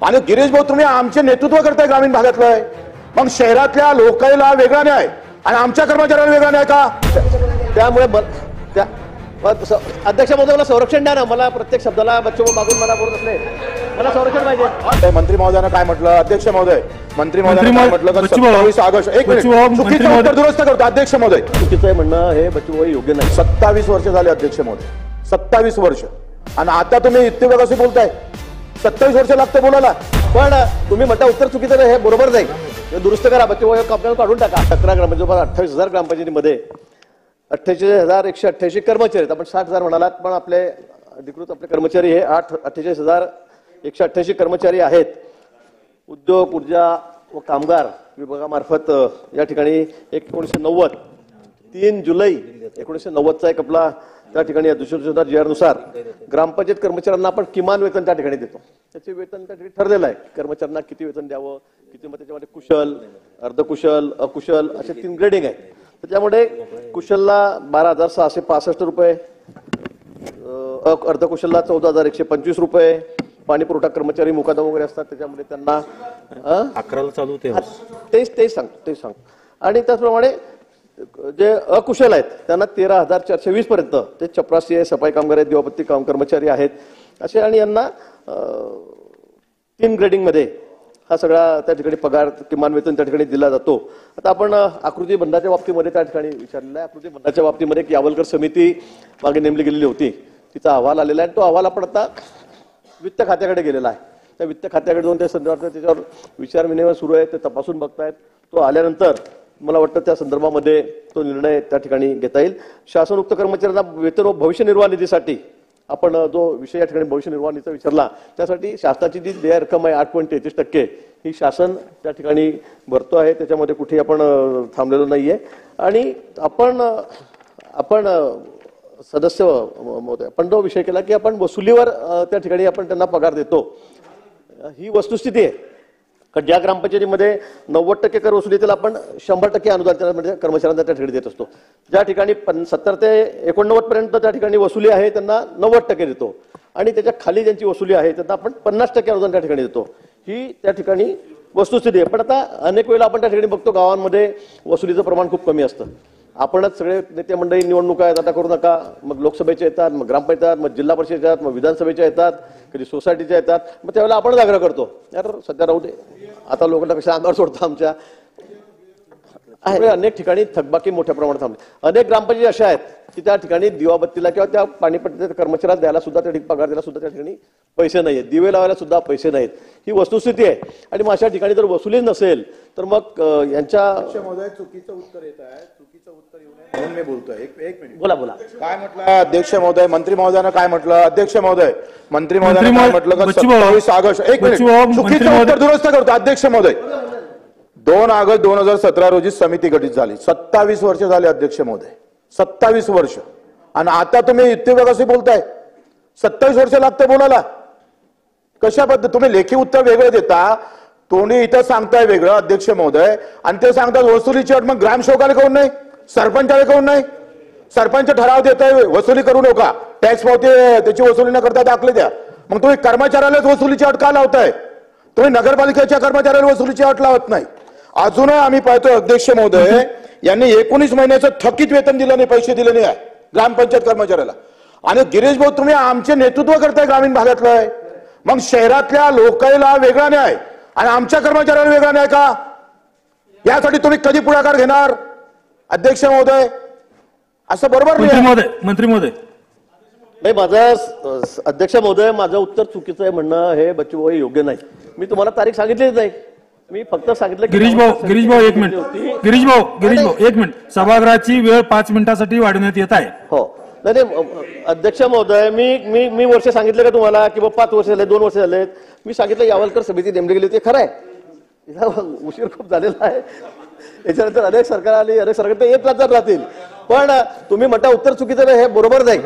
आणि गिरीश भाऊ तुम्ही आमचे नेतृत्व करताय ग्रामीण भागातलं आहे, मग शहरातल्या लोकांना वेगळा न्याय आणि आमच्या कर्मचाऱ्यांना वेगळा न्याय का? त्यामुळे अध्यक्ष महोदय मला संरक्षण द्या ना, मला प्रत्येक शब्दाला बच्चू मागून मला बोलत असले, मला संरक्षण पाहिजे. मंत्री महोदयानं काय म्हटलं? अध्यक्ष महोदय, मंत्री महोदयानं काय म्हटलं? 27 ऑगस्ट एक मिनिट चुकीचं उत्तर दुरुस्त करतो अध्यक्ष महोदय. चुकीचं आहे म्हणणं हे बच्चू भाऊ योग्य नाही. 27 वर्ष झाले अध्यक्ष महोदय, 27 वर्ष, आणि आता तुम्ही इतके कसे बोलताय? 27 वर्ष लागतं बोलायला. पण तुम्ही म्हणता उत्तर चुकीचं नाही, हे बरोबर नाही, दुरुस्त करा. बच्चू भाऊ कामकाज काढून टाका. 11 ग्रामपंचायत 28,000 ग्रामपंचायतीमध्ये 48,188 कर्मचारी आहेत. आपण 60,000 म्हणालात, पण आपले अधिकृत आपले कर्मचारी हे 48,188 कर्मचारी आहेत. उद्योग, ऊर्जा व कामगार विभागामार्फत या ठिकाणी 1990 3 जुलै 1990चा एक आपला त्या ठिकाणी अधिसूचना जी आर नुसार ग्रामपंचायत कर्मचाऱ्यांना आपण किमान वेतन त्या ठिकाणी देतो. त्याचे वेतन त्या ठिकाणी ठरलेलं आहे. कर्मचाऱ्यांना किती वेतन द्यावं, किती, मग त्याच्यामध्ये कुशल, अर्धकुशल, अकुशल असे 3 ग्रेडिंग आहेत. त्याच्यामध्ये कुशलला 12,665 रुपये, अर्धकुशलला 14,125 रुपये, पाणी पुरवठा कर्मचारी मुकादम वगैरे असतात त्याच्यामध्ये त्यांना 11ला चालू तेच सांग. आणि त्याचप्रमाणे जे अकुशल आहेत त्यांना 13,420 पर्यंत, ते चपरासी आहे, सफाई कामगार आहेत, दिवापत्ती काम कर्मचारी आहेत असे, आणि यांना 3 ग्रेडिंग मध्ये हा सगळा त्या ठिकाणी पगार किमान वेतन त्या ठिकाणी दिला जातो. आता आपण आकृती बंधाच्या बाबतीमध्ये त्या ठिकाणी विचारलेलं आहे. आकृती बंधाच्या बाबतीमध्ये एक यावलकर समिती मागे नेमली गेलेली होती, तिचा अहवाल आलेला आहे. तो अहवाल आपण आता वित्त खात्याकडे गेलेला आहे. त्या वित्त खात्याकडे जाऊन त्या संदर्भात त्याच्यावर विचारविनिमय सुरू आहे, ते तपासून बघतायत. तो आल्यानंतर मला वाटतं त्या संदर्भामध्ये तो निर्णय त्या ठिकाणी घेता येईल. शासनयुक्त कर्मचाऱ्यांना वेतन व भविष्य निर्वाह निधीसाठी आपण जो विषय या ठिकाणी भविष्य निर्वाह निधीचा विचारला, त्यासाठी शासनाची जी देय रक्कम आहे 8.33% ही शासन त्या ठिकाणी भरतो आहे. त्याच्यामध्ये कुठेही आपण थांबलेलो नाहीये. आणि आपण सदस्य महोदय आपण जो विषय केला की आपण वसुलीवर त्या ठिकाणी आपण त्यांना पगार देतो, ही वस्तुस्थिती आहे. ज्या ग्रामपंचायतीमध्ये 90% कर वसुली त्याला आपण 100% अनुदान म्हणजे कर्मचाऱ्यांना त्या ठिकाणी देत असतो. ज्या ठिकाणी 70 ते 89 पर्यंत त्या ठिकाणी वसुली आहे त्यांना 90% देतो, आणि त्याच्या खाली ज्यांची वसुली आहे त्यांना आपण 50% अनुदान त्या ठिकाणी देतो. ही त्या ठिकाणी वस्तुस्थिती आहे. पण आता अनेक वेळा आपण त्या ठिकाणी बघतो गावांमध्ये वसुलीचं प्रमाण खूप कमी असतं. आपणच सगळे नेते मंडळी निवडणुका आहेत आता करू नका, मग लोकसभेच्या येतात, मग ग्रामपंचायत, मग जिल्हा परिषदेच्या येतात, मग विधानसभेच्या येतात, कधी सोसायटीच्या येतात, मग त्यावेळेला आपण आग्रह करतो यार सध्या राहू दे, आता लोकांना कशा अंगावर सोडतो आमच्या. अनेक ठिकाणी थकबाकी मोठ्या प्रमाणात थांबली. अनेक ग्रामपंचायती अशा आहेत की त्या ठिकाणी दिवाबत्तीला किंवा त्या पाणीपट्टीच्या कर्मचाऱ्याला द्यायला सुद्धा त्या ठिकाणी पगार द्यायला सुद्धा त्या ठिकाणी पैसे नाहीत, दिवे लावायला सुद्धा पैसे नाहीत. ही वस्तुस्थिती आहे. आणि मग अशा ठिकाणी जर वसुली नसेल तर मग यांच्या चुकीचं उत्तर येत आहे. चुकीचं उत्तर येऊ नये म्हणून मी बोलतोय. एक मिनिट बोला. काय म्हटलं अध्यक्ष महोदय? मंत्री महोदयानं काय म्हटलं? अध्यक्ष महोदय, मंत्री महोदयानं काय म्हटलं? 27 ऑगस्ट एक मिनिट चुकीचं उत्तर दुरुस्त करतो अध्यक्ष महोदय. 2 ऑगस्ट 2017 रोजी समिती गठीत झाली. 27 वर्ष झाले अध्यक्ष महोदय, 27 वर्ष, आणि आता तुम्ही इतके कसे बोलताय? 27 वर्ष लागतं बोलायला. कशा पद्धत तुम्ही लेखी उत्तर वेगळं देता, तोंडी इथं सांगताय वेगळं अध्यक्ष महोदय, आणि ते सांगतात वसुलीची अट. मग ग्रामसेवकाला काऊन नाही? सरपंचाला काऊन नाही? सरपंच ठराव देत आहे वसुली करू नका, टॅक्स पावती त्याची वसुली न करता दाखले द्या. मग तुम्ही कर्मचाऱ्यालाच वसुलीची अट का लावताय? तुम्ही नगरपालिकेच्या कर्मचाऱ्याला वसुलीची अट लावत नाही. अजूनही आम्ही पाहतोय अध्यक्ष महोदय यांनी 19 महिन्याचं थकीत वेतन दिलं नाही, पैसे दिले नाही ग्रामपंचायत कर्मचाऱ्याला. आणि गिरीश भाऊ तुम्ही आमचे नेतृत्व करताय ग्रामीण भागातलं आहे, मग शहरातल्या लोकांना वेगळा न्याय आणि आमच्या कर्मचाऱ्यांना वेगळा न्याय का? यासाठी तुम्ही कधी पुढाकार घेणार अध्यक्ष महोदय? असं बरोबर नाही. मंत्री महोदय नाही, माझं अध्यक्ष महोदय माझं उत्तर चुकीचं आहे म्हणणं हे बच्चू भाऊ योग्य नाही. मी तुम्हाला तारीख सांगितलीच नाही, मी फक्त सांगितलं. गिरीश भाऊ एक मिनिट सभागृहाची वेळ 5 मिनिटांसाठी वाढवण्यात येत आहे. हो नाही अध्यक्ष महोदय, मी वर्ष सांगितलं का तुम्हाला की 5 वर्ष झाले, 2 वर्ष झालेत? मी सांगितलं यावलकर समिती नेमली गेली होती, खरं आहे. उशीर खूप झालेला आहे. याच्यानंतर अनेक सरकार आली, अनेक सरकार येत राहतील. पण तुम्ही म्हणता उत्तर चुकीचं नाही, हे बरोबर नाही,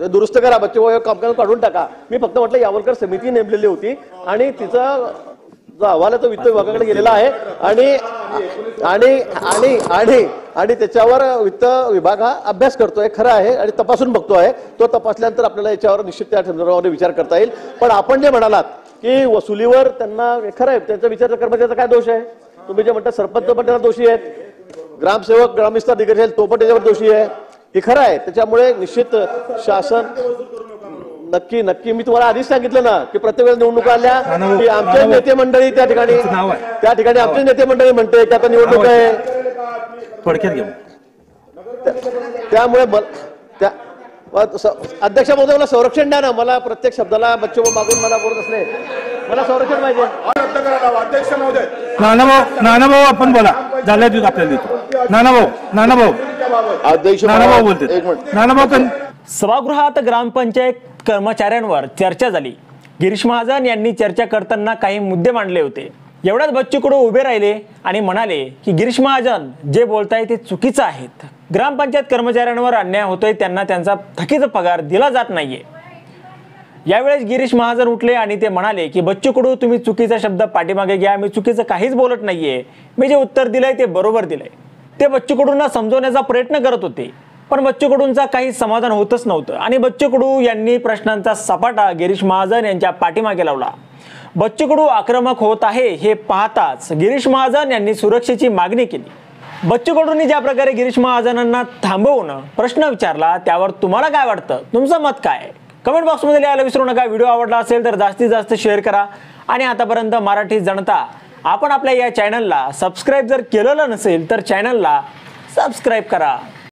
दुरुस्त करा. बच्चू भाऊ कामकाज काढून टाका. मी फक्त म्हटलं यावलकर समिती नेमलेली होती आणि तिचा जो अहवाल आहे तो वित्त विभागाकडे गेलेला आहे. आणि त्याच्यावर वित्त विभाग हा अभ्यास करतोय, खरं आहे, आणि तपासून बघतोय. तो तपासल्यानंतर आपल्याला याच्यावर निश्चित त्या संदर्भामध्ये विचार करता येईल. पण आपण जे म्हणालात की वसुलीवर त्यांना, खरं आहे, त्यांचा विचार कर्मचाऱ्याचा काय दोष आहे? तुम्ही जे म्हणता सरपंच पण त्याला दोषी आहेत, ग्रामसेवक ग्रामविस्तार अधिकारी तो पण त्याच्यावर दोषी आहे, हे खरं आहे. त्याच्यामुळे निश्चित शासन नक्की नक्की मी तुम्हाला आधीच सांगितलं ना की प्रत्येक वेळेस निवडणुका आल्या की आमचे नेते मंडळी त्या ठिकाणी आमचे नेते मंडळी म्हणते की आता निवडणूक आहे, त्यामुळे अध्यक्ष महोदय मला संरक्षण द्या ना, मला प्रत्येक शब्दाला बच्चू मागून मला बोलत असले, मला संरक्षण पाहिजे. अध्यक्ष महोदय, नानाभाऊ आपण बोला, झाल्या देऊ आपल्याला देतो. नानाभाऊ अध्यक्ष नानाभाऊ बोलते. एक मिनिट. नानाभाऊ सभागृहात ग्रामपंचायत कर्मचाऱ्यांवर चर्चा झाली. गिरीश महाजन यांनी चर्चा करताना काही मुद्दे मांडले होते. एवढ्यात बच्चू कडू उभे राहिले आणि म्हणाले की गिरीश महाजन जे बोलताय ते चुकीचं आहे. ग्रामपंचायत कर्मचाऱ्यांवर अन्याय होतोय, त्यांना त्यांचा थकीत पगार दिला जात नाहीये. यावेळेस गिरीश महाजन उठले आणि ते म्हणाले की बच्चू कडू तुम्ही चुकीचा शब्द पाठीमागे घ्या, मी चुकीचं काहीच बोलत नाहीये, मी जे उत्तर दिलंय ते बरोबर दिलंय. ते बच्चू कडूंना समजवण्याचा प्रयत्न करत होते, पण बच्चू कडूंचा काही समाधान होतच नव्हतं आणि बच्चू कडू यांनी प्रश्नांचा सपाटा गिरीश महाजन यांच्या पाठीमागे लावला. बच्चू कडू आक्रमक होत आहे हे पाहताच गिरीश महाजन यांनी सुरक्षेची मागणी केली. बच्चू कडूंनी ज्या प्रकारे गिरीश महाजनांना थांबवून प्रश्न विचारला त्यावर तुम्हाला काय वाटतं, तुमचं मत काय? कमेंट बॉक्समध्ये लिहायला विसरू नका. व्हिडिओ आवडला असेल तर जास्तीत जास्त शेअर करा आणि आतापर्यंत मराठी जनता आपण आपल्या या चॅनलला सबस्क्राईब जर केलेलं नसेल तर चॅनलला सबस्क्राईब करा.